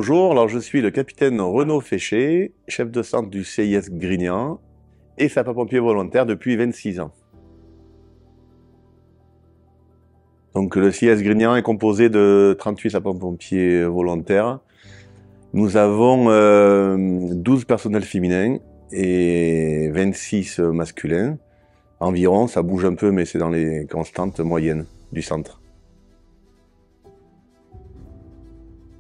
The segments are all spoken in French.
Bonjour, alors je suis le capitaine Renaud Féché, chef de centre du CIS Grignan et sapeur-pompier volontaire depuis 26 ans. Donc le CIS Grignan est composé de 38 sapeurs-pompiers volontaires. Nous avons 12 personnels féminins et 26 masculins. Environ, ça bouge un peu mais c'est dans les constantes moyennes du centre.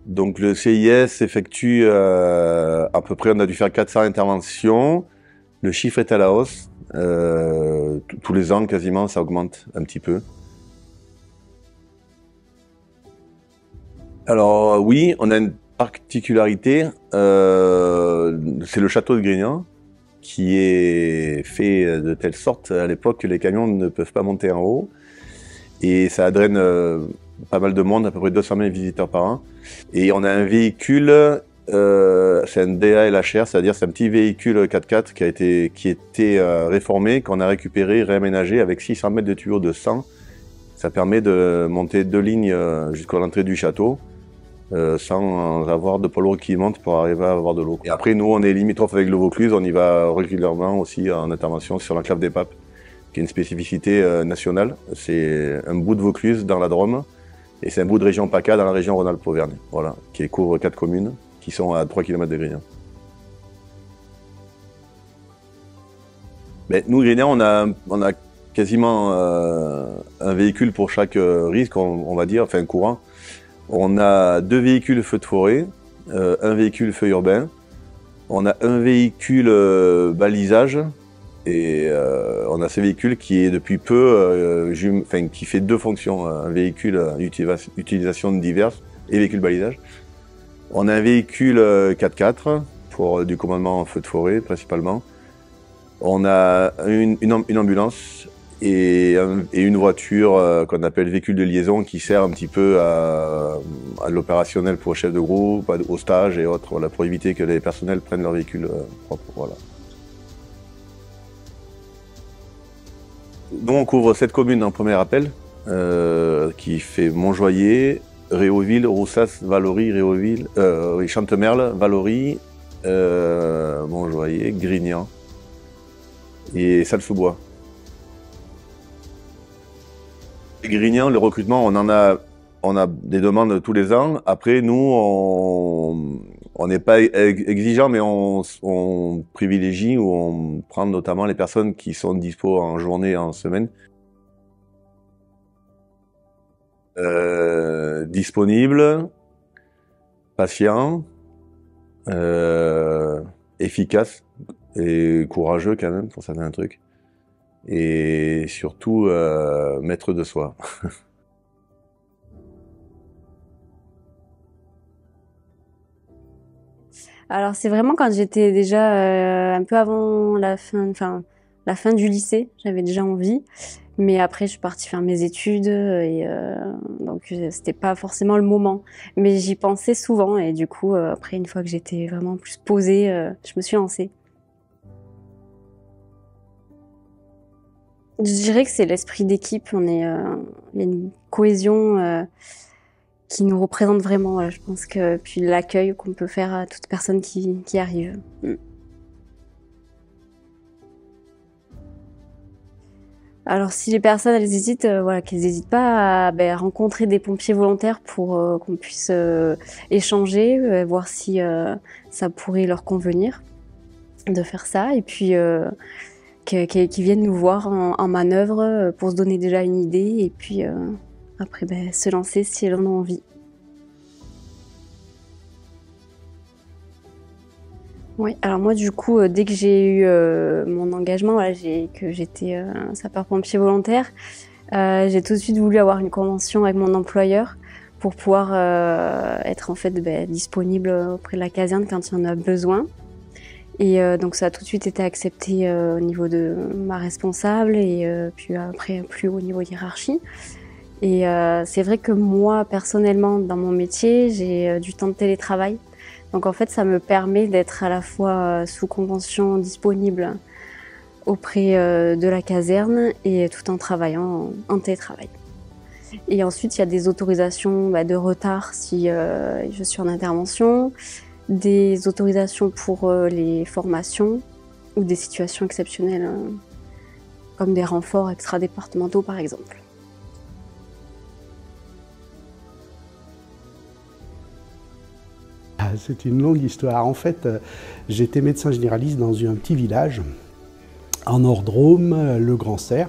Donc le CIS effectue à peu près, on a dû faire 400 interventions. Le chiffre est à la hausse. Tous les ans, quasiment, ça augmente un petit peu. Alors oui, on a une particularité, c'est le château de Grignan, qui est fait de telle sorte à l'époque que les camions ne peuvent pas monter en haut. Et ça draine pas mal de monde, à peu près 200 000 visiteurs par an. Et on a un véhicule, c'est un DALHR, c'est-à-dire c'est un petit véhicule 4x4 qui était réformé, qu'on a récupéré, réaménagé avec 600 mètres de tuyaux de 100. Ça permet de monter 2 lignes jusqu'à l'entrée du château, sans avoir de poids lourd qui monte pour arriver à avoir de l'eau. Et après, nous, on est limitrophe avec le Vaucluse, on y va régulièrement aussi en intervention sur l'enclave des Papes, qui est une spécificité nationale. C'est un bout de Vaucluse dans la Drôme, et c'est un bout de région PACA dans la région Rhône-Alpes-Auvergne, voilà, qui couvre 4 communes, qui sont à 3 km de Grignan. Mais nous, Grignan, on a quasiment un véhicule pour chaque risque, on va dire, enfin courant. On a 2 véhicules feu de forêt, un véhicule feu urbain, on a un véhicule balisage, et on a ce véhicule qui est depuis peu, qui fait 2 fonctions, un véhicule utilisation diverses et véhicule balisage. On a un véhicule 4x4 pour du commandement en feu de forêt principalement. On a une ambulance et une voiture qu'on appelle véhicule de liaison qui sert un petit peu à l'opérationnel pour le chef de groupe, au stage et autres, voilà, pour éviter que les personnels prennent leur véhicule propre. Voilà. Nous, on couvre 7 communes en premier appel, qui fait Montjoyer, Réauville, Roussas, Valory, Chantemerle, Valory, Montjoyer, Grignan et Salles-sous-Bois. Grignan, le recrutement, on a des demandes tous les ans. Après, nous, on n'est pas exigeant, mais on privilégie ou on prend notamment les personnes qui sont dispo en journée et en semaine. Disponible, patient, efficace et courageux quand même pour certains trucs. Et surtout, maître de soi. Alors c'est vraiment quand j'étais déjà un peu avant la fin du lycée, j'avais déjà envie. Mais après, je suis partie faire mes études et donc c'était pas forcément le moment. Mais j'y pensais souvent et du coup, après, une fois que j'étais vraiment plus posée, je me suis lancée. Je dirais que c'est l'esprit d'équipe. Il y a une cohésion qui nous représente vraiment. Voilà, je pense que puis l'accueil qu'on peut faire à toute personne qui arrive. Alors si les personnes elles hésitent, voilà, qu'elles n'hésitent pas à rencontrer des pompiers volontaires pour qu'on puisse échanger, voir si ça pourrait leur convenir de faire ça, et puis qu'ils viennent nous voir en manœuvre pour se donner déjà une idée, et puis après se lancer si elles en ont envie. Oui, alors moi du coup, dès que j'ai eu mon engagement, voilà, que j'étais sapeur-pompier volontaire, j'ai tout de suite voulu avoir une convention avec mon employeur pour pouvoir être en fait disponible auprès de la caserne quand il y en a besoin. Et donc ça a tout de suite été accepté au niveau de ma responsable et puis après plus haut niveau hiérarchie. Et c'est vrai que moi personnellement dans mon métier, j'ai du temps de télétravail. Donc en fait, ça me permet d'être à la fois sous convention disponible auprès de la caserne et tout en travaillant en télétravail. Et ensuite, il y a des autorisations de retard si je suis en intervention, des autorisations pour les formations ou des situations exceptionnelles, comme des renforts extra-départementaux par exemple. C'est une longue histoire. En fait, j'étais médecin généraliste dans un petit village en Nord-Drôme, le Grand Serre.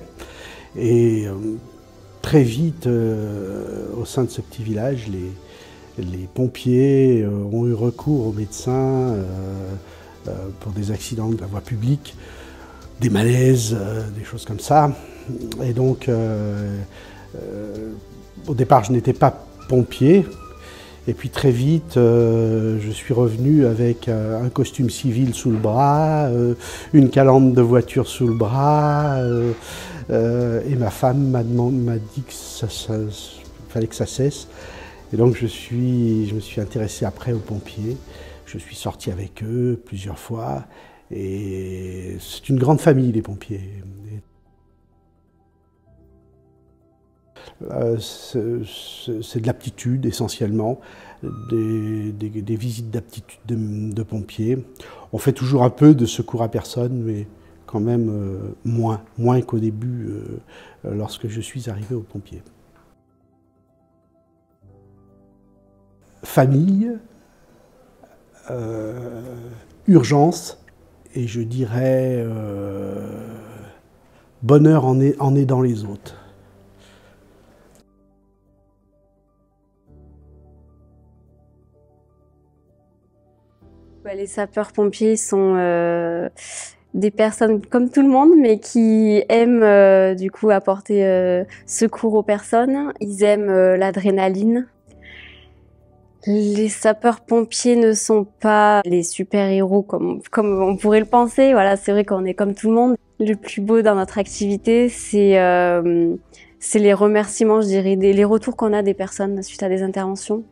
Et très vite, au sein de ce petit village, les pompiers ont eu recours aux médecins pour des accidents de la voie publique, des malaises, des choses comme ça. Et donc, au départ, je n'étais pas pompier. Et puis très vite, je suis revenu avec un costume civil sous le bras, une calandre de voiture sous le bras, et ma femme m'a dit qu'il fallait que ça cesse. Et donc je me suis intéressé après aux pompiers. Je suis sorti avec eux plusieurs fois, et c'est une grande famille, les pompiers. C'est de l'aptitude essentiellement, des visites d'aptitude de pompiers. On fait toujours un peu de secours à personne, mais quand même moins qu'au début lorsque je suis arrivé aux pompiers. Famille, urgence, et je dirais bonheur en aidant les autres. Les sapeurs-pompiers sont des personnes comme tout le monde, mais qui aiment du coup apporter secours aux personnes. Ils aiment l'adrénaline. Les sapeurs-pompiers ne sont pas les super-héros comme on pourrait le penser. Voilà, c'est vrai qu'on est comme tout le monde. Le plus beau dans notre activité, c'est les remerciements, je dirais, les retours qu'on a des personnes suite à des interventions.